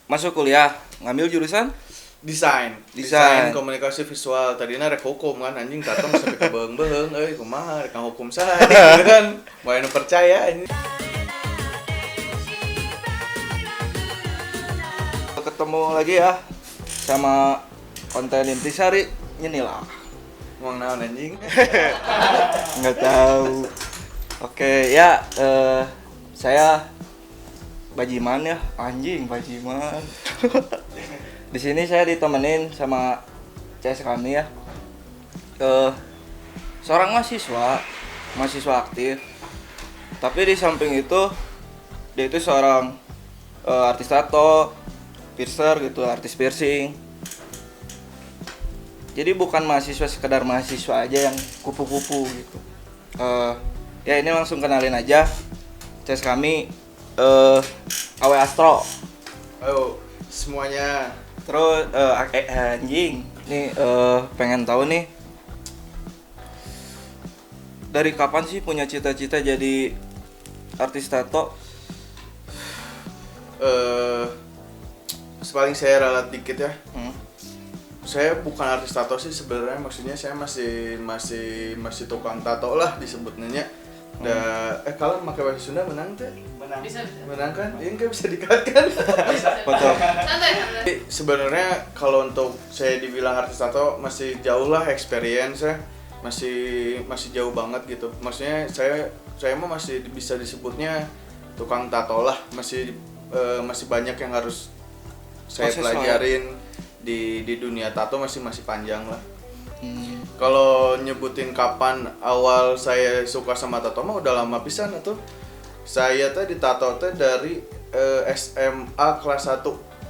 masuk kuliah, ngambil jurusan Desain komunikasi visual. Tadinya rek hukum kan anjing datang sampai ke beung-beung kumaha rek hukum saha gitu kan. Moal nu percaya ini. ketemu lagi ya sama konten intisari ini lah. Ngomong naon anjing? Nggak tahu. Oke ya, saya Bajiman ya, anjing Bajiman. Di sini saya ditemenin sama CS kami ya. Seorang mahasiswa aktif. Tapi di samping itu dia itu seorang artis tato, piercer gitu, artis piercing. Jadi bukan mahasiswa sekedar mahasiswa aja yang kupu-kupu gitu. Ya ini langsung kenalin aja CS kami, Awe Astro. Ayo semuanya. Terus anjing, nih pengen tahu nih dari kapan sih punya cita-cita jadi artis tato? Paling saya ralat dikit ya. Saya bukan artis tato sih sebenarnya, maksudnya saya masih tukang tato lah disebutnya. Kalau pakai bahasa Sunda menang teh? Menang kan? Ini nggak bisa dikatkan. Foto. Santai. Sebenarnya kalau untuk saya dibilang artis tato masih jauh lah experience ya. Masih jauh banget gitu. Maksudnya saya mah masih bisa disebutnya tukang tato lah. Masih banyak yang harus saya pelajarin di dunia tato, masih panjang lah. Kalau nyebutin kapan awal saya suka sama tato mah udah lama pisan atuh. Saya teh ditato teh dari SMA kelas 1.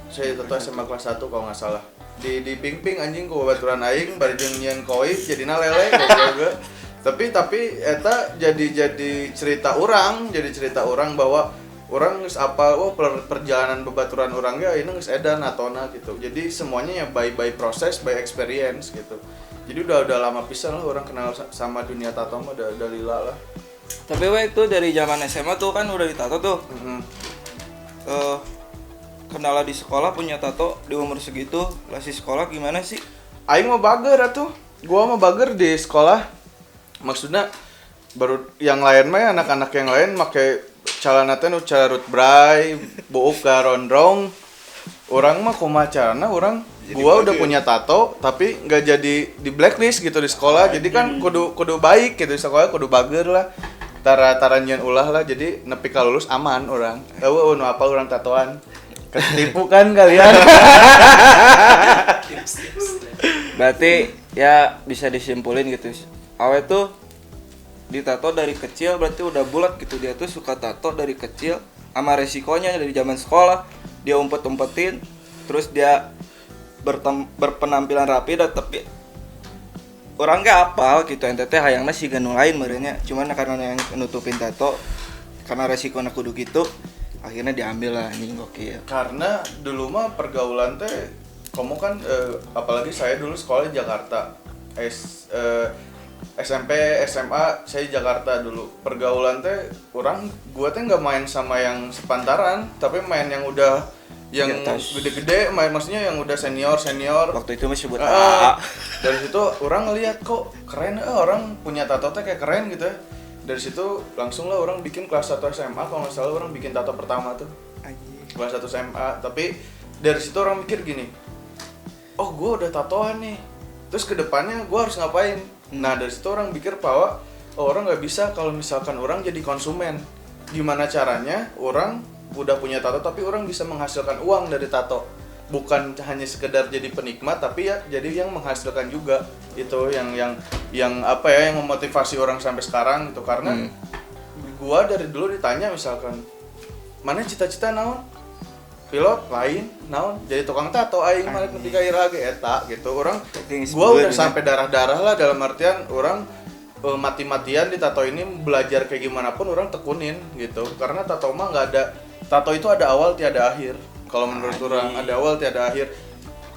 Saya tato SMA kelas 1 kalau nggak salah. Di ping-ping anjing ku babaturan aing bari jeung nyeun koi jadina lele gitu. Tapi eta jadi cerita orang bahwa orang geus apal perjalanan babaturan urang ge ayeuna geus edan natona gitu. Jadi semuanya ya by proses, by experience gitu. Jadi udah lama pisan lah orang kenal sama dunia tato mah udah lila lah. Tapi itu dari zaman SMA tuh kan udah ditato tuh. Kendala di sekolah punya tato di umur segitu, lasi sekolah gimana sih? Aing mah bager atuh. Gua mah bager di sekolah. Maksudnya baru yang lain mah anak-anak yang lain make calana teh nu carut bray, buuk ka ronrong. Urang mah kumaha carana gua udah punya tato tapi nggak jadi di blacklist gitu di sekolah. Jadi kan kudu baik gitu di sekolah, kudu bager lah. Tara nyeun ulah lah, jadi nepi ka lulus aman urang. Nu apal urang tatoan. Ketipu kan kalian. Berarti ya bisa disimpulin gitu. Awe tuh ditato dari kecil berarti udah bulat gitu, dia tuh suka tato dari kecil sama resikonya dari zaman sekolah dia umpet-umpetin terus dia berpenampilan rapi tapi orang gak apal gitu ente teh hayangna siga nu lain merenya, cuman karena yang nutupin tato karena resikonya kudu gitu akhirnya diambil lah anjing gokil. Karena dulu mah pergaulan teh kamu kan apalagi saya dulu sekolah di Jakarta. SMP, SMA saya di Jakarta dulu. Pergaulan teh gua teh nggak main sama yang sepantaran, tapi main yang udah yang gede-gede, maksudnya yang udah senior. Waktu itu masih buat dari situ orang ngeliat kok keren, orang punya tato teh kayak keren gitu ya. Dari situ langsung lah orang bikin kelas 1 SMA, kalau nggak salah orang bikin tato pertama tuh. Kelas 1 SMA, tapi dari situ orang mikir gini, oh gue udah tatoan nih, terus kedepannya gue harus ngapain? Nah dari situ orang pikir bahwa orang nggak bisa kalau misalkan orang jadi konsumen. Gimana caranya orang udah punya tato tapi orang bisa menghasilkan uang dari tato, bukan hanya sekedar jadi penikmat tapi ya jadi yang menghasilkan juga. Itu yang apa ya, yang memotivasi orang sampai sekarang gitu. Karena gua dari dulu ditanya misalkan mana cita-cita naon, pilot lain naon, jadi tukang tato aing mah ketika ira ge eta gitu. Orang gua udah sampai darah-darah lah, dalam artian orang mati-matian di tato ini, belajar kayak gimana pun orang tekunin gitu. Karena tato mah nggak ada, tato itu ada awal tiada akhir. Kalau menurut orang ada awal tiada akhir.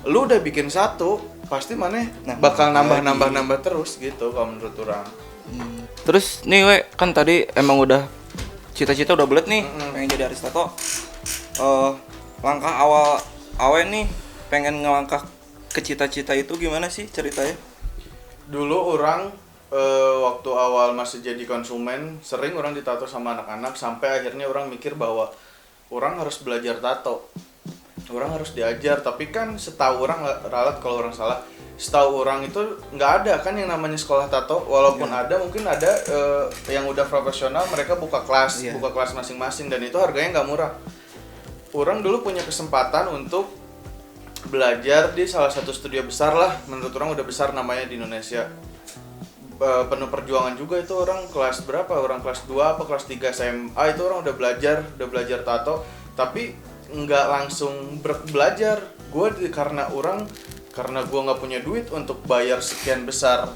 Lu udah bikin satu, pasti mana bakal nambah terus gitu kalau menurut orang. Terus nih we, kan tadi emang udah cita-cita udah bulat nih, pengen jadi artis tato. langkah awal awe nih pengen ngelangkah ke cita-cita itu gimana sih ceritanya? Dulu orang waktu awal masih jadi konsumen sering orang ditato sama anak-anak sampai akhirnya orang mikir bahwa orang harus belajar tato, orang harus diajar. Tapi kan setahu orang, ralat kalau orang salah, setahu orang itu nggak ada kan yang namanya sekolah tato. Walaupun ada, mungkin ada yang udah profesional, mereka buka kelas masing-masing dan itu harganya nggak murah. Orang dulu punya kesempatan untuk belajar di salah satu studio besar lah, menurut orang udah besar namanya di Indonesia. Penuh perjuangan juga itu. Orang kelas berapa? Orang kelas 2 apa kelas 3 SMA itu orang udah belajar tato, tapi nggak langsung belajar. Karena gue nggak punya duit untuk bayar sekian besar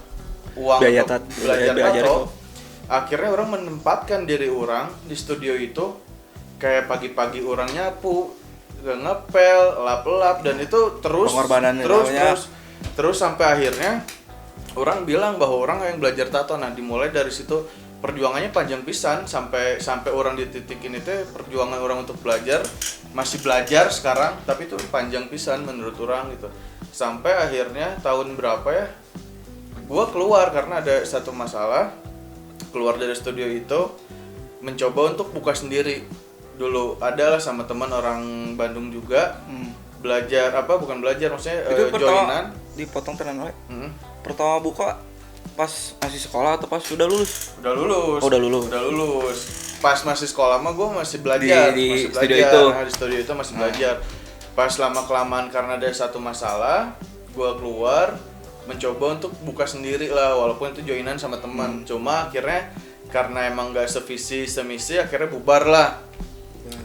uang untuk belajar tato. Akhirnya orang menempatkan diri orang di studio itu, kayak pagi-pagi orang nyapu, ngepel, lap-lap, dan itu terus sampai akhirnya orang bilang bahwa orang yang belajar tato. Nah, dimulai dari situ perjuangannya panjang pisan sampai orang di titik ini teh. Perjuangan orang untuk belajar, masih belajar sekarang, tapi itu panjang pisan menurut orang gitu. Sampai akhirnya tahun berapa ya, gua keluar karena ada satu masalah, keluar dari studio itu, mencoba untuk buka sendiri. Dulu adalah sama teman orang Bandung juga, belajar bukan belajar, maksudnya joinan. Dipotong tenan we. Pertama buka pas masih sekolah atau pas sudah lulus? Udah lulus. Oh, udah lulus. Pas masih sekolah mah gue masih belajar di masih studio belajar. itu. Nah, di studio itu masih belajar. Pas lama kelamaan karena ada satu masalah, gue keluar mencoba untuk buka sendiri lah, walaupun itu joinan sama teman. Cuma akhirnya karena emang gak sevisi semisi, akhirnya bubar lah.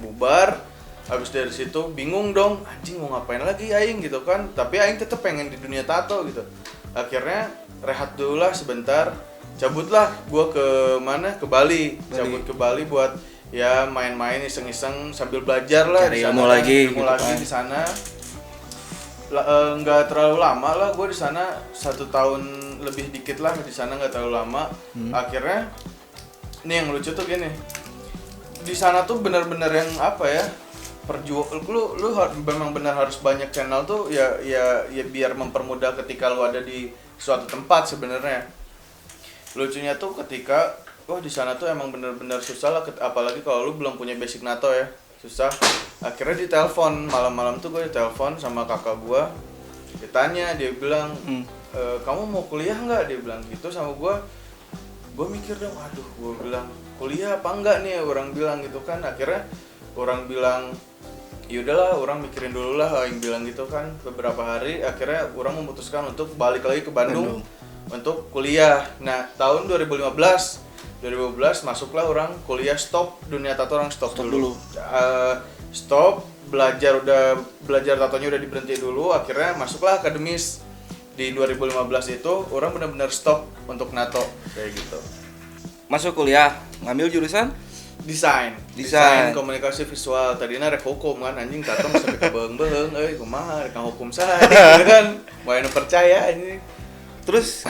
Bubar. Habis dari situ bingung dong, anjing mau ngapain lagi aing gitu kan. Tapi aing tetap pengen di dunia tato gitu. Akhirnya rehat dulu lah sebentar. Cabutlah gua ke mana? Ke Bali. Cabut ke Bali buat ya main-main iseng-iseng sambil belajar lah. Cari ilmu lagi gitu kan. Di sana. Nggak terlalu lama lah gua di sana, 1 tahun lebih dikit lah di sana, nggak terlalu lama. Akhirnya nih yang lucu tuh gini. Di sana tuh benar-benar yang apa ya? Lu memang benar harus banyak channel tuh ya biar mempermudah ketika lu ada di suatu tempat sebenarnya. Lucunya tuh ketika di sana tuh emang benar-benar susah lah, apalagi kalau lu belum punya basic nato ya, susah. Akhirnya ditelepon malam-malam tuh, gue ditelepon sama kakak gue, ditanya, dia bilang kamu mau kuliah nggak, dia bilang gitu sama gue mikir dong, aduh, gue bilang kuliah apa enggak nih, orang bilang gitu kan. Akhirnya orang bilang yaudahlah, orang mikirin dulu lah, yang bilang gitu kan. Beberapa hari akhirnya orang memutuskan untuk balik lagi ke Bandung untuk kuliah. Nah, tahun 2015 masuklah orang kuliah, stop dunia tato, orang stop dulu. Stop belajar tatonya udah diberhenti dulu. Akhirnya masuklah akademis. Di 2015 itu orang benar-benar stop untuk nato kayak gitu. Masuk kuliah, ngambil jurusan Desain komunikasi visual. Tadinya rek hukum kan, anjing tato sampai ke beung-beung kumaha rek hukum saha gitu kan. Moal nu percaya ini. Terus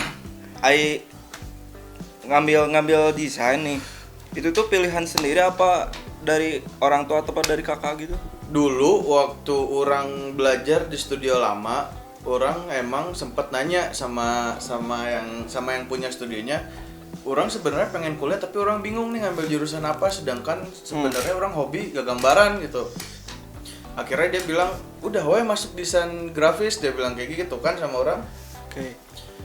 ngambil desain nih. Itu tuh pilihan sendiri apa dari orang tua atau dari kakak gitu? Dulu waktu orang belajar di studio lama, orang emang sempat nanya sama yang punya studionya. Orang sebenarnya pengen kuliah tapi orang bingung nih ngambil jurusan apa, sedangkan sebenarnya orang hobi gambaran gitu. Akhirnya dia bilang, "Udah we masuk desain grafis," dia bilang kayak gitu kan sama orang. Oke.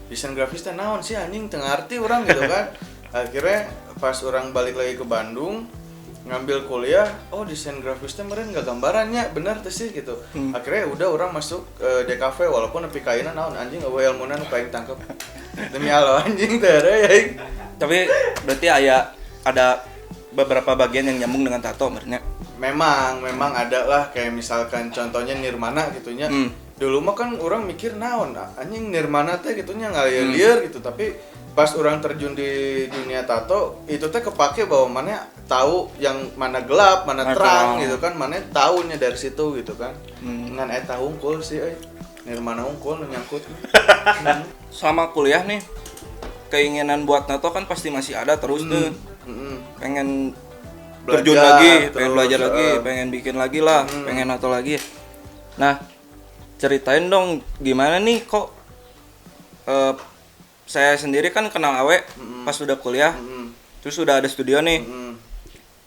Desain grafis teh naon sih anjing, teu ngarti orang gitu kan. Akhirnya pas orang balik lagi ke Bandung ngambil kuliah, desain grafis teh meureun enggak gambarannya, bener teh sih gitu. Akhirnya udah orang masuk DKV, walaupun nepi ka ayeuna naon anjing eueuh ilmuna nu paling tangkep. Demi Allah anjing teh ya. Tapi berarti ada beberapa bagian yang nyambung dengan tato sebenarnya. Memang ada lah, kayak misalkan contohnya Nirmana gitunya. Dulu mah kan orang mikir naon anjing Nirmana teh gitunya ngalir-liar gitu, tapi pas orang terjun di dunia tato itu teh kepake bahwa mana tahu yang mana gelap, mana terang gitu kan, mana tahunya dari situ gitu kan. Ngan eta hungkul sih Nirmana hungkul nyangkut. Selama kuliah nih keinginan buat nato kan pasti masih ada terus tuh. Pengen terjun lagi, terus, pengen belajar lagi, pengen bikin lagi lah, pengen nato lagi. Nah, ceritain dong gimana nih kok saya sendiri kan kenal Awe pas udah kuliah, terus udah ada studio nih.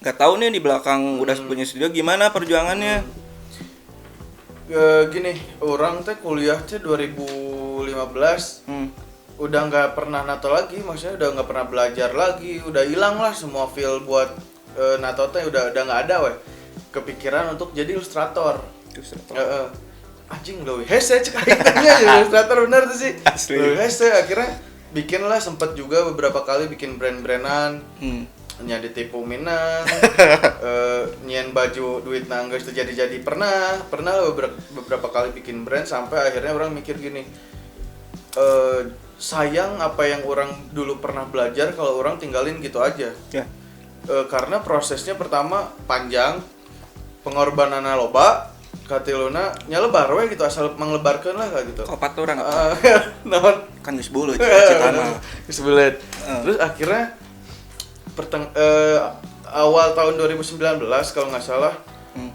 Gak tahu nih di belakang udah punya studio gimana perjuangannya. Gini, orang teh kuliah teh 2015 udah nggak pernah nato lagi, maksudnya udah nggak pernah belajar lagi, udah hilang lah semua feel buat nato teh udah nggak ada weh. Kepikiran untuk jadi ilustrator. Anjing loh, hese cek akhirnya jadi ilustrator bener tuh sih. Asli. Hese akhirnya bikin lah, sempet juga beberapa kali bikin brand-brandan. Nya ditipu Minang, nyian baju duit nanggus terjadi pernah beberapa kali bikin brand sampai akhirnya orang mikir gini, sayang apa yang orang dulu pernah belajar kalau orang tinggalin gitu aja. Karena prosesnya pertama panjang, pengorbananna loba, katiluna nyelebar we gitu, asal manglebarkeun lah kayak gitu. Kopat orang naon kan geus bulu cita mah. Geus bulet. Terus akhirnya awal tahun 2019 kalau nggak salah,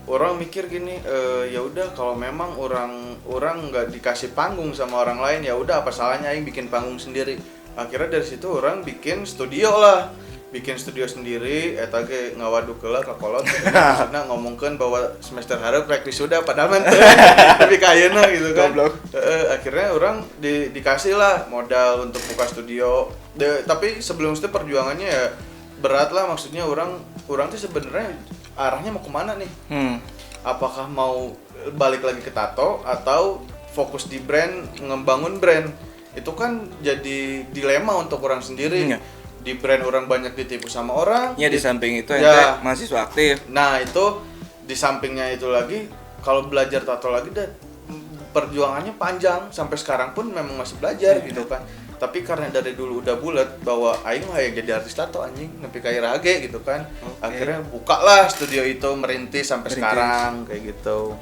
orang mikir gini, ya udah kalau memang orang nggak dikasih panggung sama orang lain, ya udah apa salahnya aing bikin panggung sendiri. Akhirnya dari situ orang bikin studio lah, bikin studio sendiri. Eta ge ngawaduk heula ka kolot, maksudna ngomongkeun bahwa semester hareup rek wisuda padahal mah tapi kayeuna gitu kan. Akhirnya orang dikasih lah modal untuk buka studio. Tapi sebelum itu perjuangannya ya berat lah, maksudnya orang tuh sebenarnya arahnya mau kemana nih? Apakah mau balik lagi ke tato atau fokus di brand, ngembangun brand? Itu kan jadi dilema untuk orang sendiri. Di brand orang banyak ditipu sama orang. Ya di samping itu ente mahasiswa aktif. Nah itu di sampingnya itu lagi, kalau belajar tato lagi dan perjuangannya panjang sampai sekarang pun memang masih belajar gitu kan. Tapi karena dari dulu udah bulat bahwa aing mah yang jadi artis tato anjing nepi ka irage gitu kan. Akhirnya bukalah studio itu, merintis sampai sekarang kayak gitu.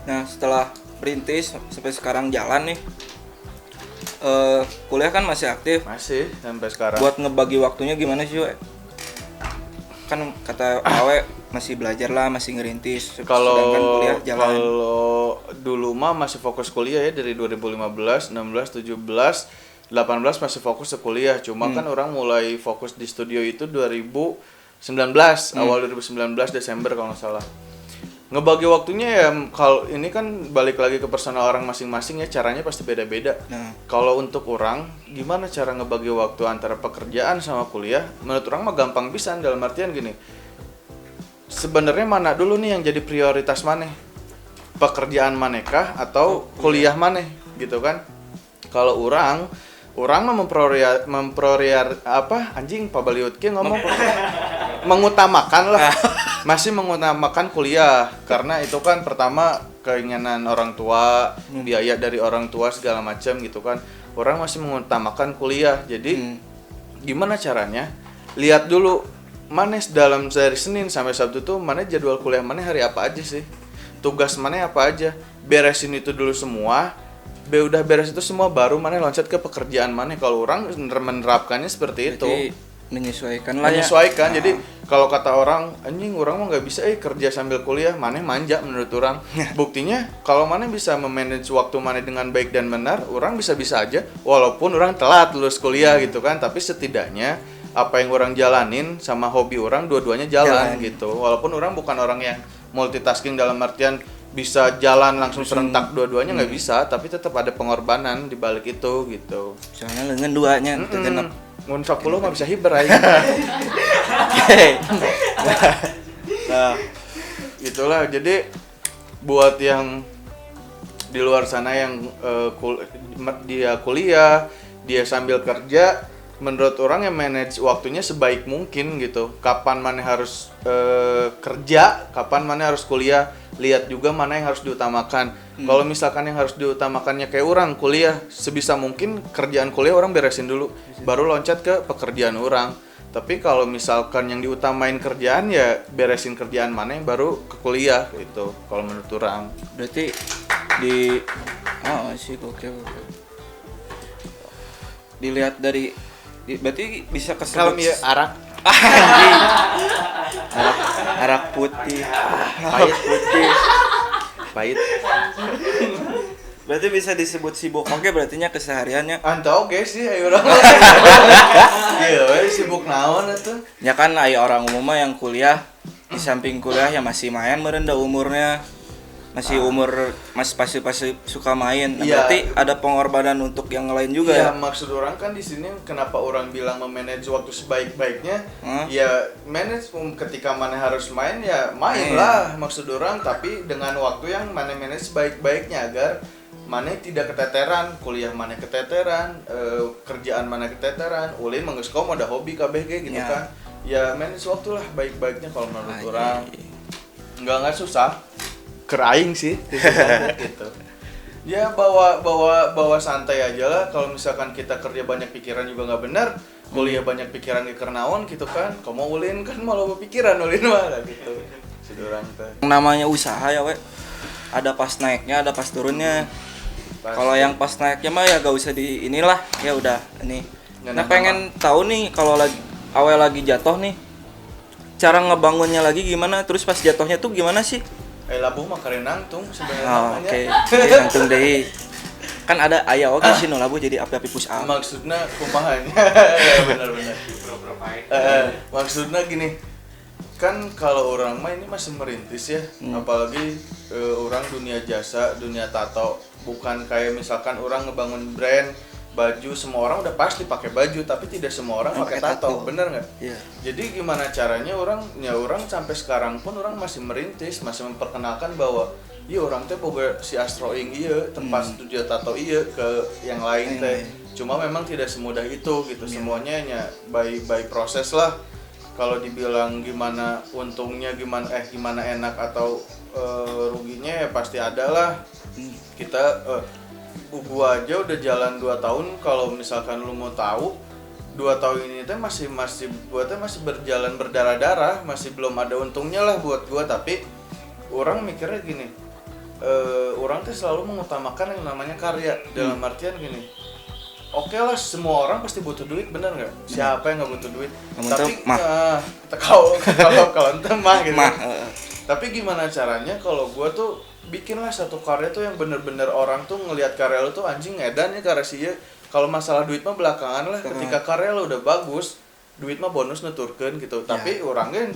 Nah, setelah merintis sampai sekarang jalan nih. Kuliah kan masih aktif. Masih sampai sekarang. Buat ngebagi waktunya gimana sih, We? Kan kata Awe masih belajar lah, masih ngerintis. Kalau kuliah jalan. Kalau dulu mah masih fokus kuliah ya, dari 2015, 16, 17, 18 masih fokus ke kuliah. Cuma kan orang mulai fokus di studio itu 2019, awal 2019 Desember kalau nggak salah. Ngebagi waktunya ya, kalau ini kan balik lagi ke personal orang masing-masing ya, caranya pasti beda-beda. Kalau untuk orang, gimana cara ngebagi waktu antara pekerjaan sama kuliah? Menurut orang mah gampang pisan, dalam artian gini. Sebenarnya mana dulu nih yang jadi prioritas maneh? Pekerjaan manehkah atau kuliah maneh gitu kan? Kalau orang mah mengutamakan lah. Masih mengutamakan kuliah karena itu kan pertama keinginan orang tua, biaya dari orang tua segala macam gitu kan. Orang masih mengutamakan kuliah. Jadi gimana caranya? Lihat dulu maneh dalam dari Senin sampai Sabtu tuh maneh jadwal kuliah maneh hari apa aja sih? Tugas maneh apa aja? Beresin itu dulu semua. Udah beres itu semua baru maneh loncat ke pekerjaan maneh. Kalau orang menerapkannya seperti itu. Menyesuaikan lah ya. Jadi kalau kata orang, anjing orang mah nggak bisa kerja sambil kuliah, maneh manja menurut orang. Buktinya kalau maneh bisa memanage waktu maneh dengan baik dan benar, orang bisa-bisa aja walaupun orang telat lulus kuliah gitu kan, tapi setidaknya apa yang orang jalanin sama hobi orang dua-duanya jalan gitu. Walaupun orang bukan orang yang multitasking dalam artian bisa jalan langsung serentak dua-duanya nggak bisa, tapi tetap ada pengorbanan di balik itu gitu. Soalnya lengan duanya genep. Mun 10 mah bisa hiber aja. Nah, itulah. Jadi buat yang di luar sana yang dia kuliah, dia sambil kerja, menurut orang yang manage waktunya sebaik mungkin gitu. Kapan mana harus kerja, kapan mana harus kuliah, lihat juga mana yang harus diutamakan. Kalau misalkan yang harus diutamakannya kayak orang kuliah, sebisa mungkin kerjaan kuliah orang beresin dulu, baru loncat ke pekerjaan orang. Tapi kalau misalkan yang diutamain kerjaan ya beresin kerjaan mana yang baru ke kuliah gitu. Kalau menurut orang. Berarti sih oke. Dilihat dari berarti bisa kalau kesebut arak. arak putih. Pahit putih. Pahit. Berarti bisa disebut sibuk oke berartinya kesehariannya. Anta oke sih ayo orang. Iya, we sibuk naon atuh. Ya kan aya orang umum mah yang kuliah di samping kuliah ya masih main merendah umurnya. Masih pasti suka main. Nah, Iya. berarti ada pengorbanan untuk yang lain juga Iya, ya. maksud orang kan di sini kenapa orang bilang memanage waktu sebaik-baiknya? Hah? Ya manage ketika mana harus main ya main Main. lah maksud orang, tapi dengan waktu yang mana manage sebaik-baiknya agar mana tidak keteteran, kuliah mana keteteran, kerjaan mana keteteran, ulin menggeus ada hobi kabeh ge gitu Ya. kan. Ya manage waktu lah baik-baiknya kalau menurut Aji. orang. Enggak susah. Keraing sih gitu. Ya bawa santai aja lah. Kalau misalkan kita kerja banyak pikiran juga nggak benar, kuliah banyak pikiran ke kernaon gitu kan. Kamu ulin kan malah berpikiran ulin mah gitu. Sedurang teh. Yang namanya usaha ya we. Ada pas naiknya, ada pas turunnya. Kalau yang pas naiknya mah ya gak usah di inilah, ya udah ini. Nggak Nah nama. pengen tahu nih kalau lagi awal lagi jatuh nih, cara ngebangunnya lagi gimana? Terus pas jatuhnya tuh gimana sih? Labuh mah keren nangtung sebenarnya Oh, namanya. oke. Oke, langsung deh. Kan ada aya oke sih nu labu jadi api-api push up. Maksudnya kumahanya. Ya benar-benar. Maksudnya gini. Kan kalau orang mah ini masih merintis ya, apalagi orang dunia jasa, dunia tato, bukan kayak misalkan orang ngebangun brand baju, semua orang udah pasti pakai baju, tapi tidak semua orang pakai tato, bener nggak? Iya. Jadi gimana caranya orang sampai sekarang pun orang masih merintis, masih memperkenalkan bahwa iya orang teh boga si Astroing iya tempat studio tato iya ke yang lain teh. Cuma memang tidak semudah itu gitu, semuanya hanya by proses lah. Kalau dibilang gimana untungnya gimana enak atau ruginya ya pasti ada lah. Kita gua aja udah jalan 2 tahun, kalau misalkan lu mau tahu 2 tahun ini teh masih gua teh masih berjalan berdarah-darah, masih belum ada untungnya lah buat gua, tapi orang mikirnya gini, orang teh selalu mengutamakan yang namanya karya, dalam artian gini. Oke lah, semua orang pasti butuh duit, bener nggak? Siapa yang nggak butuh duit? Namun Tapi tuh, mah. kalau ente mah gitu. Mah, Tapi gimana caranya kalau gue tuh bikinlah satu karya tuh yang bener-bener orang tuh ngelihat karya lu tuh anjing edan ya karya sih ya. Kalau masalah duit mah belakangan lah. Ketika karya lu udah bagus, duit mah bonus nuturkeun gitu. Tapi orangnya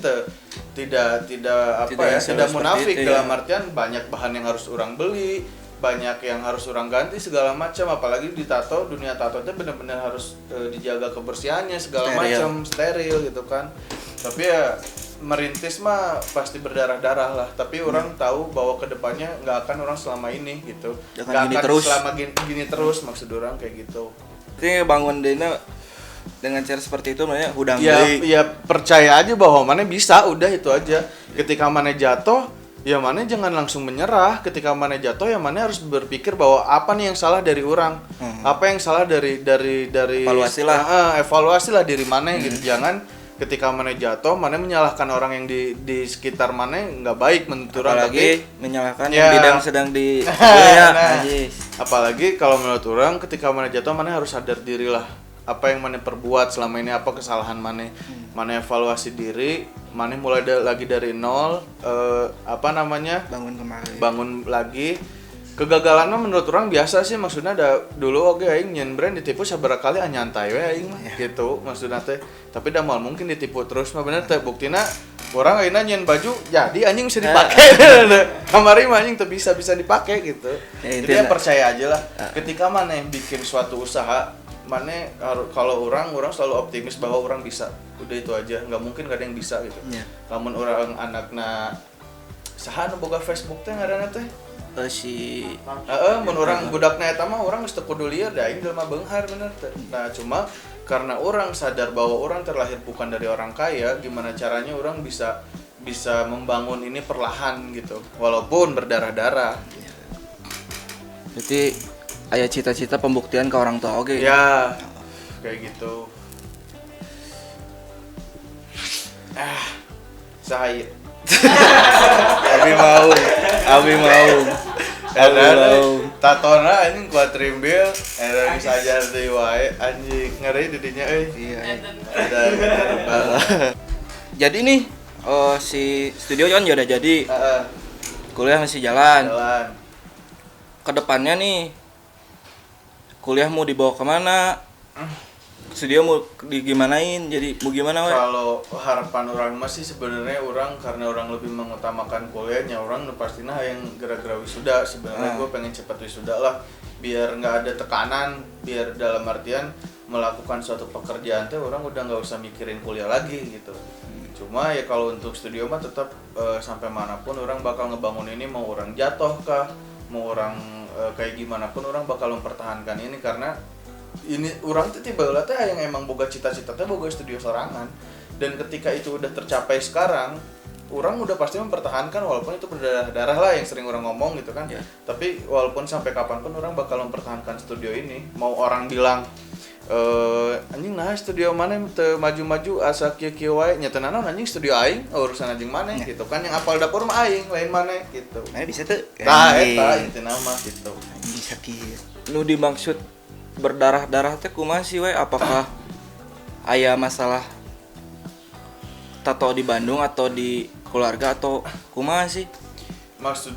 tidak selalu munafik seperti itu, dalam ya. artian banyak bahan yang harus orang beli, banyak yang harus orang ganti segala macam, apalagi di tato, dunia tato itu benar-benar harus dijaga kebersihannya segala Steril. macam, steril gitu kan. Tapi ya merintis mah pasti berdarah-darah lah, tapi orang tahu bahwa kedepannya nggak akan orang selama ini gitu, Jangan nggak gini akan terus. selama gini terus, maksud orang kayak gitu. Jadi bangun dina dengan cara seperti itu namanya hudang Ya, deui. ya percaya aja bahwa mana bisa, udah itu aja. Ketika mana jatuh, ya mana jangan langsung menyerah. Ketika mana jatuh, ya mana harus berpikir bahwa apa nih yang salah dari orang, apa yang salah dari Evaluasilah. evaluasilah diri mana gitu. Jangan ketika mana jatuh, mana menyalahkan orang yang di sekitar mana nggak baik menurut orang. Apalagi menyalahkan Ya. yang bidang sedang di Nah, anjis. apalagi kalau menurut orang ketika mana jatuh, mana harus sadar diri lah. Apa yang mana perbuat selama ini, apa kesalahan mana, mana evaluasi diri, mana mulai lagi dari nol, Bangun kemarin. bangun lagi. Kegagalan mah menurut orang biasa sih, maksudnya ada dulu oke aing nyen brand ditipu sabaraha kali nyantai we aing mah gitu maksudnya teh. Tapi da moal mungkin ditipu terus mah bener teh, buktina orang ayeuna nyen baju jadi anjing bisa dipake. Kamari mah anjing teu bisa dipake gitu. Ya, Jadi intinya- ya percaya aja lah. Ketika mana yang bikin suatu usaha, mana kalau orang selalu optimis bahwa orang bisa. Udah itu aja, nggak mungkin gak ada yang bisa gitu. Ya. Lamun orang anakna saha nu boga Facebook teh ngaranna teh? Si Mun orang budakna eta mah orang geus teu kudu lieur da aing jelema beunghar bener teh. Nah, cuma karena orang sadar bahwa orang terlahir bukan dari orang kaya, gimana caranya orang bisa membangun ini perlahan gitu. Walaupun berdarah-darah. berarti aya cita-cita pembuktian ke orang tua oke. Ya, kayak gitu. Sahaya. Abi mau. Tatona anjing kuatrimbil, era geus ajar deui wae anjing ngeri di dinya euy. Iya. Ada. Jadi nih si studio kan udah jadi, Heeh, kuliah masih jalan. jalan. Kedepannya nih, kuliah mau dibawa kemana? Studio mau digimanain? Jadi mau gimana we? Kalau harapan orang masih sebenarnya orang karena orang lebih mengutamakan kuliahnya, orang pastinya yang gara-gara wisuda. Sebenarnya gue pengen cepat wisuda lah, biar nggak ada tekanan, biar dalam artian melakukan suatu pekerjaan teh orang udah nggak usah mikirin kuliah lagi gitu. Cuma ya kalau untuk studio mah tetap sampai manapun orang bakal ngebangun ini, mau orang jatuh kah, mau orang kayak gimana pun orang bakal mempertahankan ini karena ini orang tuh tiba teh yang emang boga cita-cita teh boga studio sorangan, dan ketika itu udah tercapai sekarang orang udah pasti mempertahankan walaupun itu berdarah-darah lah yang sering orang ngomong gitu kan. Ya. Tapi walaupun sampai kapanpun orang bakal mempertahankan studio ini, mau orang bilang anjing nah studio mana teu maju-maju asa kieu-kieu wae nya teu naon anjing studio aing urusan anjing maneh gitu kan, yang apal dapur mah aing lain maneh gitu. Nah, bisa tuh. Tah eta intina mah gitu. Bisa kieu. Nu dimaksud berdarah-darah teh kumaha sih we? Apakah aya masalah tato di Bandung atau di keluarga atau kumaha sih? Maksud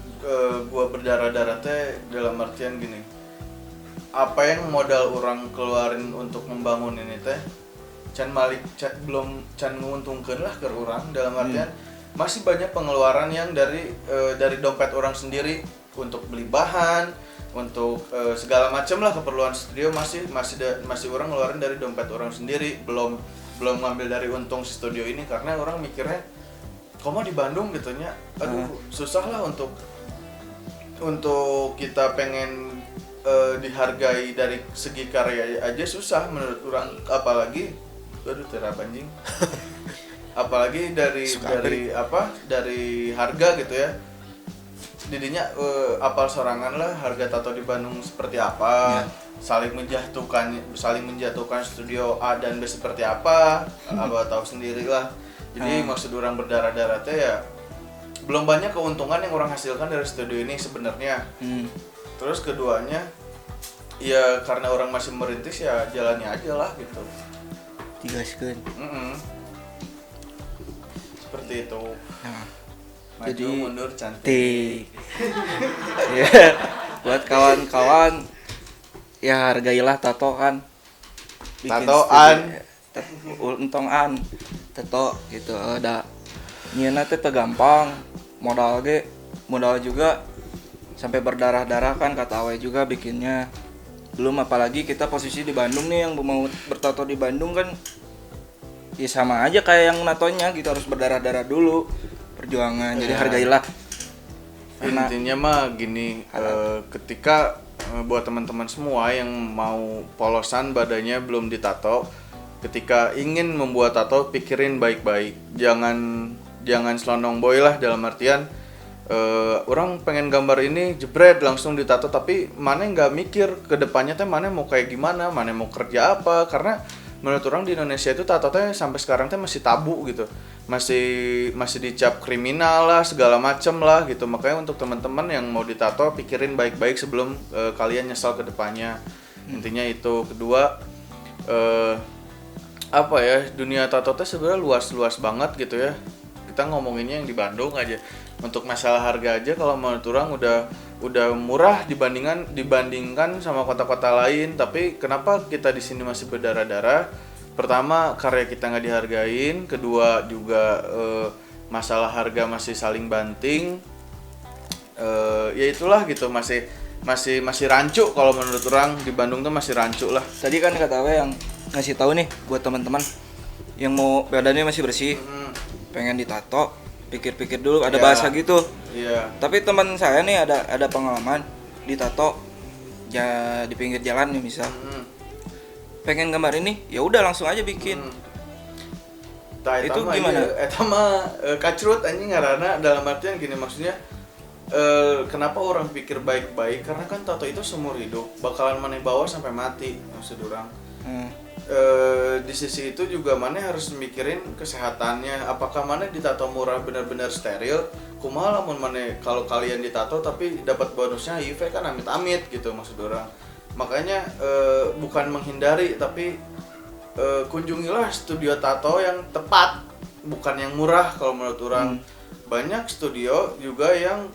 gua berdarah-darah teh dalam artian gini, apa yang modal orang keluarin untuk membangun ini teh belum menguntungkan lah ke orang, dalam artian masih banyak pengeluaran yang dari dompet orang sendiri untuk beli bahan, untuk segala macam lah keperluan studio masih orang ngeluarin dari dompet orang sendiri, belum ngambil dari untung studio ini karena orang mikirnya komo di Bandung gitu nya, aduh susah lah untuk kita pengen dihargai dari segi karya aja susah menurut orang, apalagi aduh terap anjing apalagi dari harga gitu ya. Didinya apal sorangan lah harga tato di Bandung seperti apa, saling menjatuhkan studio A dan B seperti apa, abah tahu sendiri lah. Jadi maksud orang berdarah-darah teh ya belum banyak keuntungan yang orang hasilkan dari studio ini sebenarnya. Terus keduanya ya karena orang masih merintis ya jalannya aja lah gitu. Digaskeun. Seperti itu. Nah, Maju jadi mundur cantik. Ya, buat kawan-kawan ya hargailah tato kan. Tatoan. Untongan tato gitu ada nyieuna teh teu gampang, modal juga sampai berdarah-darah kan kata awe juga bikinnya. Belum apalagi kita posisi di Bandung nih, yang mau bertato di Bandung kan ya sama aja kayak yang natonya gitu, harus berdarah-darah dulu perjuangan. Jadi hargailah. Intinya mah gini, ketika buat teman-teman semua yang mau polosan badannya belum ditato, ketika ingin membuat tato pikirin baik-baik, jangan selonong boy lah, dalam artian orang pengen gambar ini jebret langsung ditato, tapi mana nggak mikir ke depannya teh mana mau kayak gimana, mana mau kerja apa, karena menurut orang di Indonesia itu tato teh sampai sekarang teh masih tabu gitu, masih dicap kriminal lah segala macem lah gitu. Makanya untuk teman-teman yang mau ditato pikirin baik-baik sebelum kalian nyesal ke depannya. Intinya itu. Kedua, apa ya, dunia tato teh sebenarnya luas banget gitu ya. Kita ngomonginnya yang di Bandung aja. Untuk masalah harga aja kalau menurut orang udah murah dibandingkan sama kota-kota lain. Tapi kenapa kita di sini masih berdarah-darah? Pertama, karya kita nggak dihargain. Kedua juga masalah harga masih saling banting. Ya itulah gitu, masih rancu kalau menurut orang di Bandung tuh masih rancu lah. Tadi kan kata Awe yang ngasih tahu nih buat teman-teman yang mau badannya masih bersih, pengen ditato, pikir-pikir dulu, ada bahasa gitu. Iya. Tapi teman saya nih ada pengalaman ditato ya di pinggir jalan nih misal. Pengen gambar ini, ya udah langsung aja bikin. Itu gimana? Eta mah kacrut anjing ngaranna, dalam artian gini maksudnya. Kenapa orang pikir baik-baik? Karena kan tato itu seumur hidup, bakalan maneh bawa sampai mati maksud orang. Di sisi itu juga maneh harus mikirin kesehatannya. Apakah maneh ditato murah benar-benar steril? Kumaha lamun maneh kalau kalian ditato tapi dapat bonusnya HIV kan amit-amit gitu maksud orang. Makanya bukan menghindari tapi kunjungilah studio tato yang tepat bukan yang murah kalau menurut orang. Banyak studio juga yang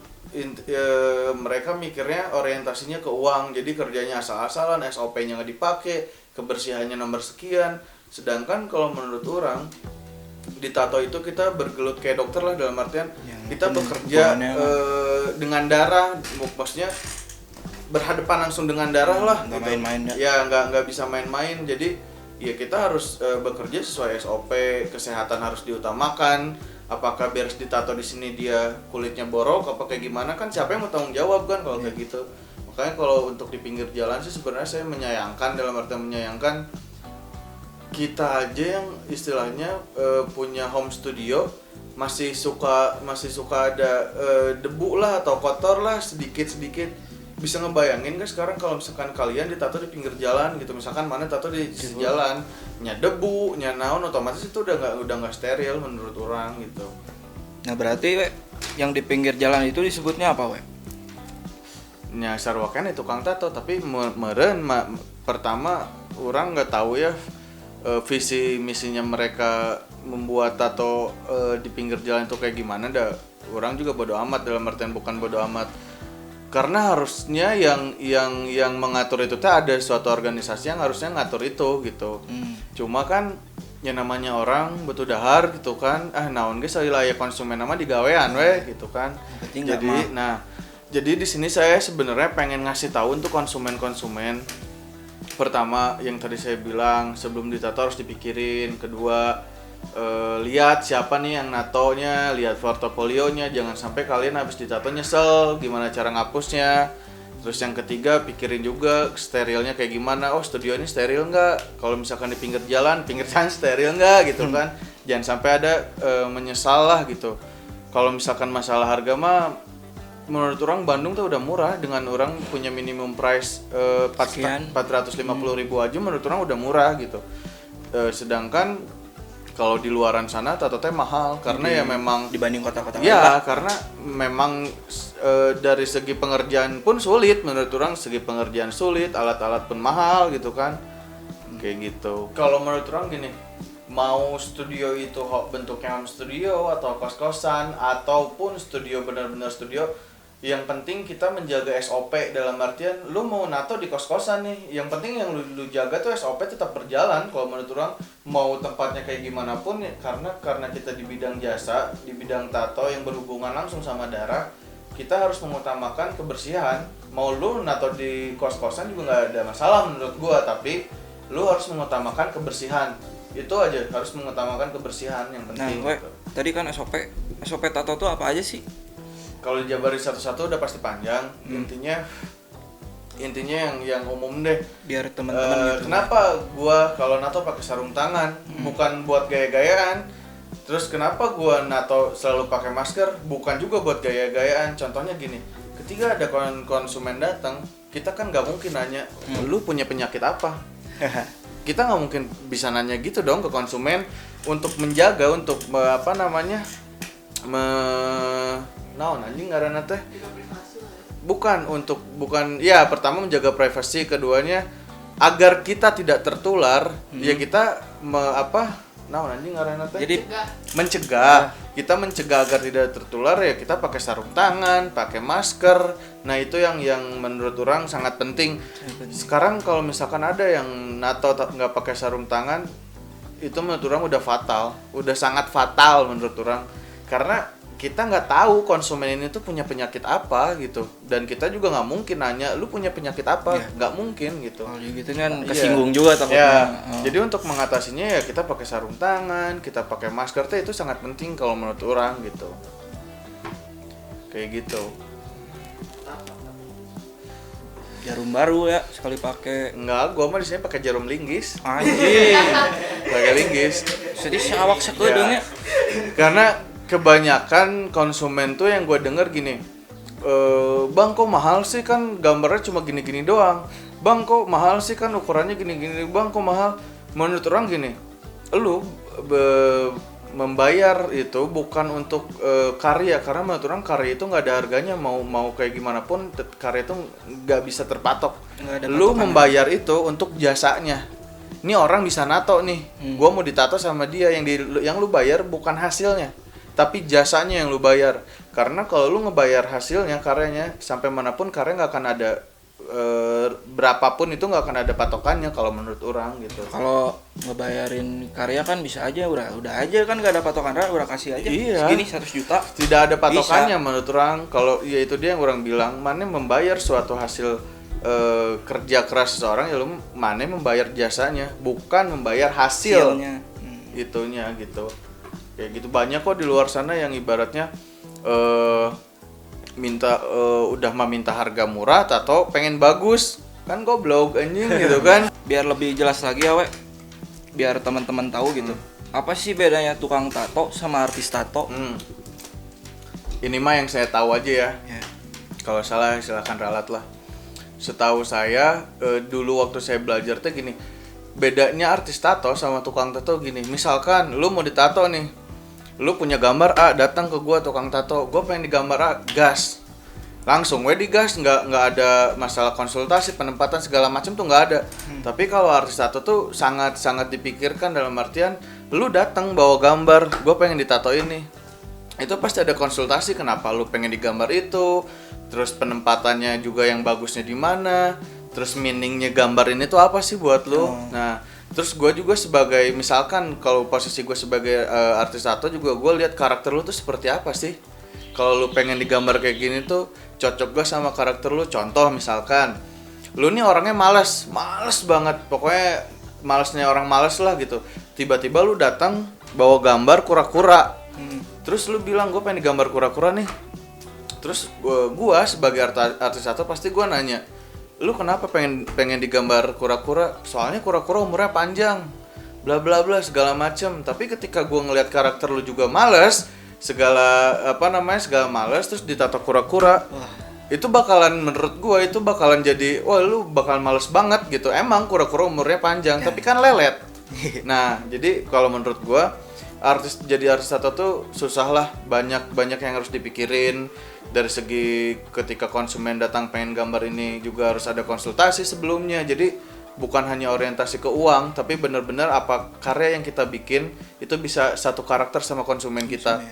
mereka mikirnya orientasinya ke uang, jadi kerjanya asal-asalan, SOP-nya nggak dipakai, kebersihannya nomor sekian. Sedangkan kalau menurut orang di tato itu kita bergelut kayak dokter lah, dalam artian kita bekerja dengan darah, maksudnya berhadapan langsung dengan darah lah. Nggak gitu. main-main ya nggak bisa main-main. Jadi ya kita harus bekerja sesuai SOP, kesehatan harus diutamakan. Apakah beres ditato di sini dia kulitnya borok apa kayak gimana, kan siapa yang mau tanggung jawab kan kalau kayak gitu. Makanya kalau untuk di pinggir jalan sih sebenarnya saya menyayangkan, dalam artian menyayangkan kita aja yang istilahnya punya home studio masih suka ada debu lah atau kotor lah sedikit. Bisa ngebayangin kan sekarang kalau misalkan kalian ditato di pinggir jalan gitu, misalkan mana tato di jalan, nya debu, nya naon, otomatis itu udah nggak steril menurut orang gitu. Nah berarti we, yang di pinggir jalan itu disebutnya apa we? Nya sarwakan itu tukang tato, tapi meren pertama orang nggak tahu ya visi misinya mereka membuat tato di pinggir jalan itu kayak gimana. Orang juga bodo amat, dalam artian bukan bodo amat, karena harusnya yang mengatur itu tuh ada suatu organisasi yang harusnya ngatur itu gitu. Cuma kan ya namanya orang butuh dahar gitu kan, naon ge wilayah konsumen nama digawean we gitu kan. Jadi di sini saya sebenarnya pengen ngasih tahu untuk konsumen. Pertama yang tadi saya bilang, sebelum ditato harus dipikirin. Kedua, lihat siapa nih yang natonya, lihat portofolionya, jangan sampai kalian habis ditato nyesel gimana cara ngapusnya. Terus yang ketiga, pikirin juga sterilnya kayak gimana. Oh, studio ini steril nggak? Kalau misalkan di pinggir jalan steril nggak gitu kan? Jangan sampai ada menyesal lah gitu. Kalau misalkan masalah harga mah, menurut orang Bandung tuh udah murah, dengan orang punya minimum price 450.000 aja menurut orang udah murah gitu. Sedangkan kalau di luaran sana tato-teh mahal karena ya memang dibanding kota-kota lain. Ya, karena memang dari segi pengerjaan pun sulit menurut orang, segi pengerjaan sulit, alat-alat pun mahal gitu kan. Kayak gitu. Kalau menurut orang gini, mau studio itu bentuknya home studio atau kos-kosan ataupun studio benar-benar studio, yang penting kita menjaga SOP, dalam artian lu mau nato di kos-kosan nih, yang penting yang lu jaga tuh SOP tetap berjalan. Kalau menurut orang mau tempatnya kayak gimana pun ya, karena kita di bidang jasa, di bidang tato yang berhubungan langsung sama darah, kita harus mengutamakan kebersihan. Mau lu nato di kos-kosan juga nggak ada masalah menurut gua, tapi lu harus mengutamakan kebersihan. Itu aja, harus mengutamakan kebersihan yang penting. Nah, gitu. Tadi kan SOP tato tuh apa aja sih? Kalau dijabarin satu-satu udah pasti panjang. Intinya yang umum deh. Biar teman-teman gitu. Kenapa gua kalau nato pakai sarung tangan? Bukan buat gaya-gayaan. Terus kenapa gua nato selalu pakai masker? Bukan juga buat gaya-gayaan. Contohnya gini, ketika ada konsumen datang, kita kan nggak mungkin nanya, lu punya penyakit apa? Kita nggak mungkin bisa nanya gitu dong ke konsumen, untuk menjaga, untuk naon anjing ngaranna teh? Bukan ya, pertama menjaga privasi, keduanya agar kita tidak tertular. Ya kita naon anjing ngaranna teh? Jadi mencegah. Kita mencegah agar tidak tertular, ya kita pakai sarung tangan, pakai masker. Nah, itu yang menurut orang sangat penting. Sekarang kalau misalkan ada yang nato nggak pakai sarung tangan, itu menurut orang udah sangat fatal menurut orang. Karena kita nggak tahu konsumen ini tuh punya penyakit apa gitu, dan kita juga nggak mungkin nanya lu punya penyakit apa, nggak mungkin gitu. Oh gitu kan kesinggung juga takutnya. Jadi untuk mengatasinya ya kita pakai sarung tangan, kita pakai masker itu sangat penting kalau menurut orang gitu. Kayak gitu. Jarum baru ya sekali pakai. Enggak, gua mah di sini pakai jarum linggis. Anjing. Pakai linggis. Sedih sawak sakedeungnya. Karena kebanyakan konsumen tuh yang gue denger gini, bang kok mahal sih, kan gambarnya cuma gini-gini doang. Bang kok mahal sih, kan ukurannya gini-gini. Bang kok mahal. Menurut orang gini, lu membayar itu bukan untuk karya, karena menurut orang karya itu nggak ada harganya. Mau kayak gimana pun karya itu nggak bisa terpatok. Lu membayar itu untuk jasanya. ini orang bisa nato nih, gua mau ditato sama dia, yang lu bayar bukan hasilnya, tapi jasanya yang lu bayar. Karena kalau lu ngebayar hasilnya, karyanya, sampai manapun karya nggak akan ada berapapun itu nggak akan ada patokannya kalau menurut orang gitu. Kalau ngebayarin karya kan bisa aja, udah aja kan nggak ada patokan, udah kasih aja. Iya. Segini 100 juta. Tidak ada patokannya Bisa. menurut orang. Kalau ya itu dia yang orang bilang, mana membayar suatu hasil kerja keras seseorang, ya lu mana membayar jasanya, bukan membayar Hasilnya. itunya gitu. Kayak gitu banyak kok di luar sana yang ibaratnya udah minta harga murah atau pengen bagus, kan goblok anjing gitu kan. Biar lebih jelas lagi ya, biar teman-teman tahu gitu. Apa sih bedanya tukang tato sama artis tato? Ini mah yang saya tahu aja ya. Ya. Kalau salah silakan ralat lah. Setahu saya dulu waktu saya belajar tuh gini, bedanya artis tato sama tukang tato gini. Misalkan lu mau ditato nih, lu punya gambar A, datang ke gua tukang tato, gua pengen digambar A, gas, langsung digas, nggak ada masalah konsultasi, penempatan segala macam tuh nggak ada. Tapi kalau artis tato tuh sangat dipikirkan, dalam artian lu datang bawa gambar, gua pengen ditato ini, itu pasti ada konsultasi kenapa lu pengen digambar itu, terus penempatannya juga yang bagusnya di mana, terus meaningnya gambar ini tuh apa sih buat lu. Nah, terus gue juga sebagai, misalkan kalau posisi gue sebagai artis tato juga, gue lihat karakter lu tuh seperti apa sih. Kalau lu pengen digambar kayak gini tuh cocok gak sama karakter lu. Contoh misalkan lu nih orangnya males banget, pokoknya malesnya orang males lah gitu. Tiba-tiba lu datang bawa gambar kura-kura, terus lu bilang gue pengen digambar kura-kura nih. Terus gue sebagai artis tato pasti gue nanya, lu kenapa pengen digambar kura-kura? Soalnya kura-kura umurnya panjang, bla bla bla segala macem. Tapi ketika gue ngelihat karakter lu juga males, segala males, terus ditato kura-kura, itu bakalan, menurut gue itu bakalan jadi, wah lu bakal males banget gitu. Emang kura-kura umurnya panjang, tapi kan lelet. Nah, jadi kalau menurut gue jadi artis tato tuh susah lah, banyak yang harus dipikirin. Dari segi ketika konsumen datang pengen gambar ini juga harus ada konsultasi sebelumnya. Jadi bukan hanya orientasi ke uang, tapi benar-benar apa karya yang kita bikin itu bisa satu karakter sama konsumen kita.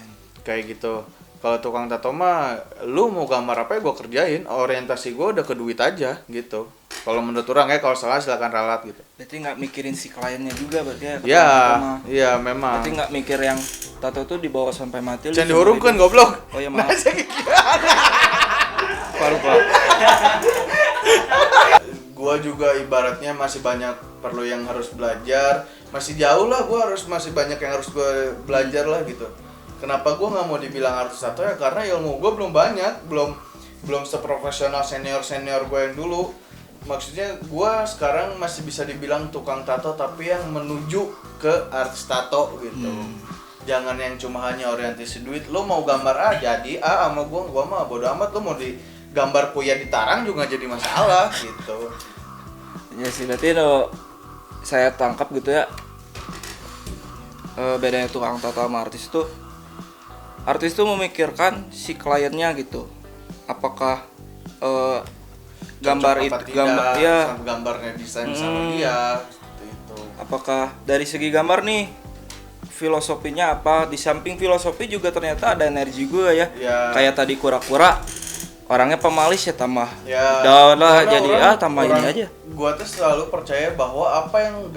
Kayak gitu. Kalau tukang tato mah, lu mau gambar apa ya gue kerjain, orientasi gue udah ke duit aja gitu. Kalau menurut orang ya, kalau salah silakan ralat gitu. Berarti nggak mikirin si kliennya juga berarti ya? Iya memang. Berarti nggak mikir yang tato tuh dibawa sampai mati. Jangan dihurungkan goblok. Oh ya maaf. Lupa. Gua juga ibaratnya masih banyak perlu yang harus belajar. Masih jauh lah, masih banyak yang harus gue belajar lah gitu. Kenapa gue nggak mau dibilang artis tato ya? Karena ilmu gue belum banyak, belum seprofesional senior gue yang dulu. Maksudnya gue sekarang masih bisa dibilang tukang tato, tapi yang menuju ke artis tato gitu. Jangan yang cuma hanya orientasi duit. Lo mau gambar A jadi A sama gue mah bodo amat. Lo mau digambar Puya di Tarang juga jadi masalah gitu. Ya sih, berarti saya tangkap gitu ya, bedanya tukang tato sama artis tuh memikirkan si kliennya gitu. Apakah gambar itu gambarnya desain sama dia gitu. Apakah dari segi gambar nih filosofinya apa? Di samping filosofi juga ternyata ada energi gue ya. Kayak tadi kura-kura, orangnya pemalis ya tambah. Daun lah jadi tambah ini aja. Gue tuh selalu percaya bahwa apa yang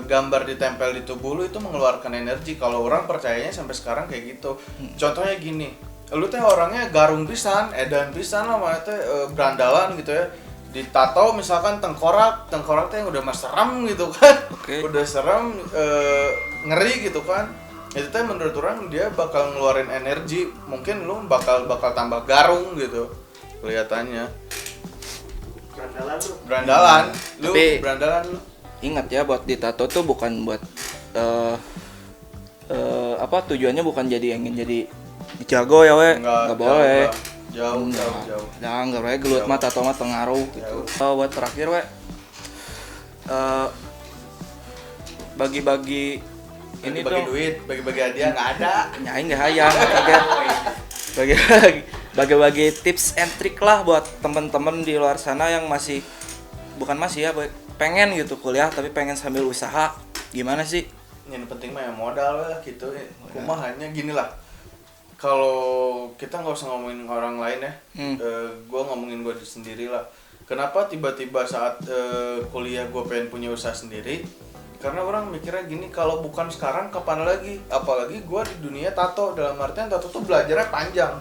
gambar ditempel di tubuh lu itu mengeluarkan energi. Kalau orang percayanya sampai sekarang kayak gitu. Contohnya gini, lu teh orangnya garung pisan, edan pisan lah, berandalan gitu ya. Ditato misalkan tengkorak teh yang udah mas seram gitu kan. Udah seram, ngeri gitu kan. Itu teh menurut orang dia bakal ngeluarin energi. Mungkin lu bakal tambah garung gitu kelihatannya. Berandalan lu. Tapi berandalan lu. Ingat ya, buat ditato tuh bukan buat tujuannya bukan jadi ingin jadi jago ya nggak boleh. Jauh. Jangan nggak boleh gelut mah tato mah pengaruh gitu. Buat terakhir bagi-bagi ini bagi dong. Duit, bagi-bagi hadiah nggak ada. Nyai nggak hayang bagi-bagi tips and trick lah buat temen-temen di luar sana yang bukan masih ya, pengen gitu kuliah tapi pengen sambil usaha, gimana sih? Yang penting mah yang modal lah gitu. Kumahannya gini lah. Kalau kita nggak usah ngomongin orang lain ya, gue ngomongin gue sendiri lah. Kenapa tiba-tiba saat kuliah gue pengen punya usaha sendiri? Karena orang mikirnya gini, kalau bukan sekarang kapan lagi? Apalagi gue di dunia tato, dalam artian tato tuh belajarnya panjang,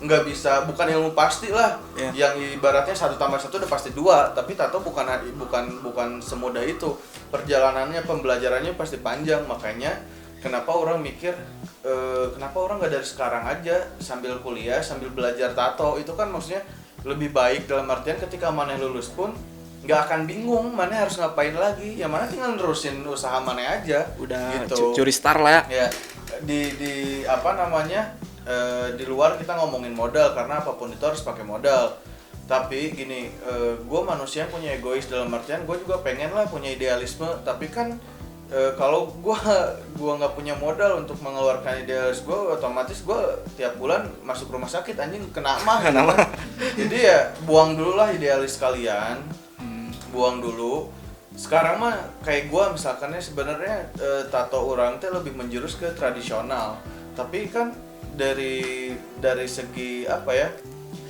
nggak bisa, bukan ilmu pasti lah. Yang ibaratnya 1 tambah 1 udah pasti 2, tapi tato bukan semudah itu. Perjalanannya, pembelajarannya pasti panjang. Makanya kenapa orang mikir, kenapa orang nggak dari sekarang aja sambil kuliah, sambil belajar tato. Itu kan maksudnya lebih baik, dalam artian ketika maneh lulus pun nggak akan bingung maneh harus ngapain lagi, ya mana tinggal nerusin usaha maneh aja. Udah gitu. curi star lah Ya di apa namanya, di luar kita ngomongin modal, karena apapun itu harus pakai modal. Tapi gini, gue manusia yang punya egois, dalam artian gue juga pengen lah punya idealisme. Tapi kan kalau gue nggak punya modal untuk mengeluarkan idealis gue, otomatis gue tiap bulan masuk rumah sakit anjing, kena mah. Jadi ya buang dulu lah idealis kalian, buang dulu. Sekarang mah kayak gue misalkannya sebenarnya tato orang teh lebih menjurus ke tradisional. Tapi kan dari segi apa ya?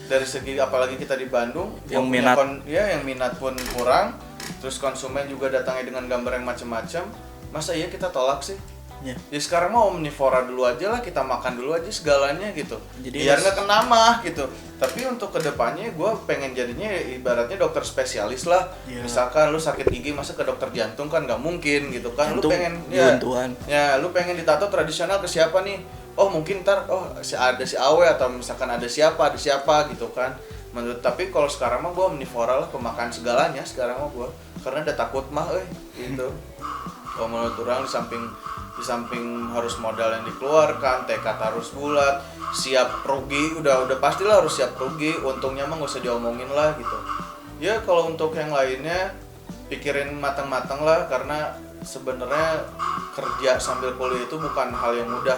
Dari segi apalagi kita di Bandung yang minat yang minat pun kurang, terus konsumen juga datangnya dengan gambar yang macam-macam. Masa iya kita tolak sih? Ya sekarang mah omnivora dulu aja lah, kita makan dulu aja segalanya gitu. Jadi biar nggak kena mah gitu. Tapi untuk kedepannya gue pengen jadinya ibaratnya dokter spesialis lah. Misalkan lu sakit gigi masa ke dokter jantung kan nggak mungkin gitu kan. Jantung, lu pengen lu pengen ditato tradisional ke siapa nih? Oh mungkin ntar ada si Awe, atau misalkan ada siapa gitu kan. Tapi kalau sekarang mah gue omnivora lah, pemakan segalanya sekarang mah gue, karena udah takut mah gitu. Kalau menurut orang di samping harus modal yang dikeluarkan, tekad harus bulat, siap rugi, udah pastilah harus siap rugi. Untungnya mah nggak usah diomongin lah gitu. Ya kalau untuk yang lainnya pikirin matang-matang lah, karena sebenarnya kerja sambil kuliah itu bukan hal yang mudah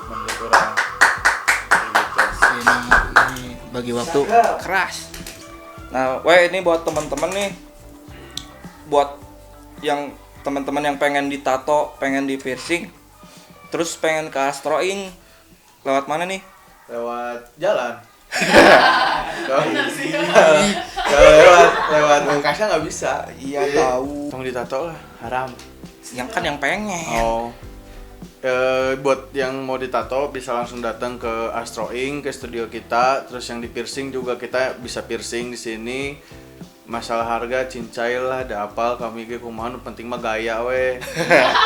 menurut orang. Gitu. Ini bagi waktu keras. Nah, ini buat teman-teman nih, buat yang teman-teman yang pengen ditato, pengen di piercing, terus pengen ke astroing, lewat mana nih? Lewat jalan. lewat angkasa nggak bisa. Iya tahu. Tong ditato lah, haram. Yang kan yang pengen. Buat yang mau ditato bisa langsung datang ke Astroing, ke studio kita. Terus yang di piercing juga kita bisa piercing di sini. Masalah harga cincai lah, ada apal kami ge kumaha, penting mah gaya we.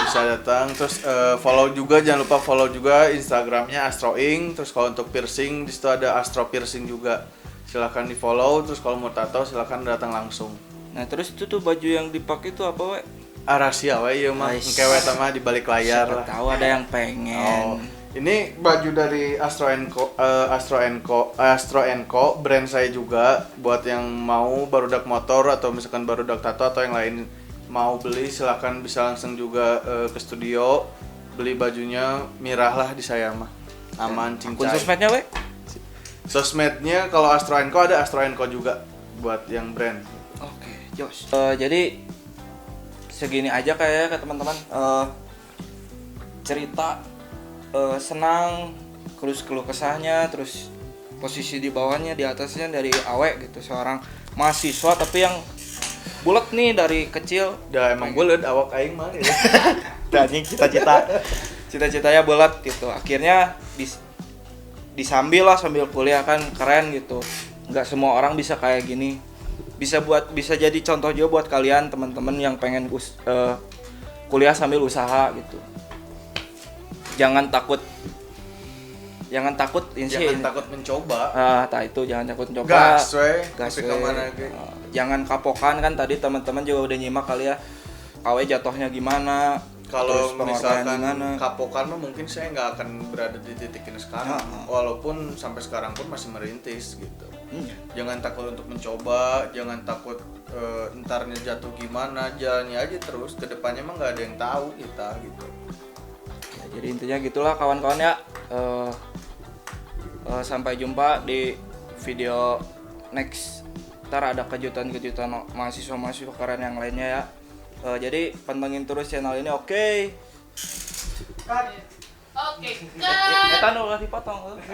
Bisa datang. Terus follow juga, jangan lupa follow juga Instagramnya Astroing. Terus kalau untuk piercing di situ ada Astro Piercing juga, silahkan di follow. Terus kalau mau tato silahkan datang langsung. Nah terus itu tuh baju yang dipakai itu apa we? Rahasia we, iya mah engkewe mah di balik layar lah. Tahu ada yang pengen. Ini baju dari Astro & Co, brand saya juga. Buat yang mau barudak motor atau misalkan barudak tato atau yang lain mau beli, silahkan bisa langsung juga ke studio beli bajunya. Mirah lah di saya mah, aman, cincai. Akun sosmednya we? Sosmednya kalau Astro & Co ada Astro & Co juga buat yang brand. Oke, Jos. Jadi segini aja kayak ke teman-teman, cerita senang, keluh kesahnya, terus posisi di bawahnya, di atasnya dari Awe gitu, seorang mahasiswa tapi yang bulat nih dari kecil. Dah emang bulat awak aing mah ya. Dan cita-citanya bulat gitu. Akhirnya disambil kuliah kan keren gitu. Nggak semua orang bisa kayak gini. Bisa jadi contoh juga buat kalian teman-teman yang pengen kuliah sambil usaha gitu. Jangan takut mencoba. Jangan takut mencoba. Gas kemana ge. Jangan kapokan, kan tadi teman-teman juga udah nyimak kali ya. Awe jatuhnya gimana? Kalau misalkan kapokan mah mungkin saya nggak akan berada di titik ini sekarang. Walaupun sampai sekarang pun masih merintis gitu. Jangan takut untuk mencoba, jangan takut entarnya jatuh gimana, jalannya aja terus. Kedepannya mah nggak ada yang tahu kita gitu. Jadi intinya gitulah kawan-kawan ya. Sampai jumpa di video next ntar ada kejutan-kejutan mahasiswa-mahasiswa keren yang lainnya ya. Jadi pantengin terus channel ini, oke? Oke, kan. Eta nu ulah dipotong. Oke.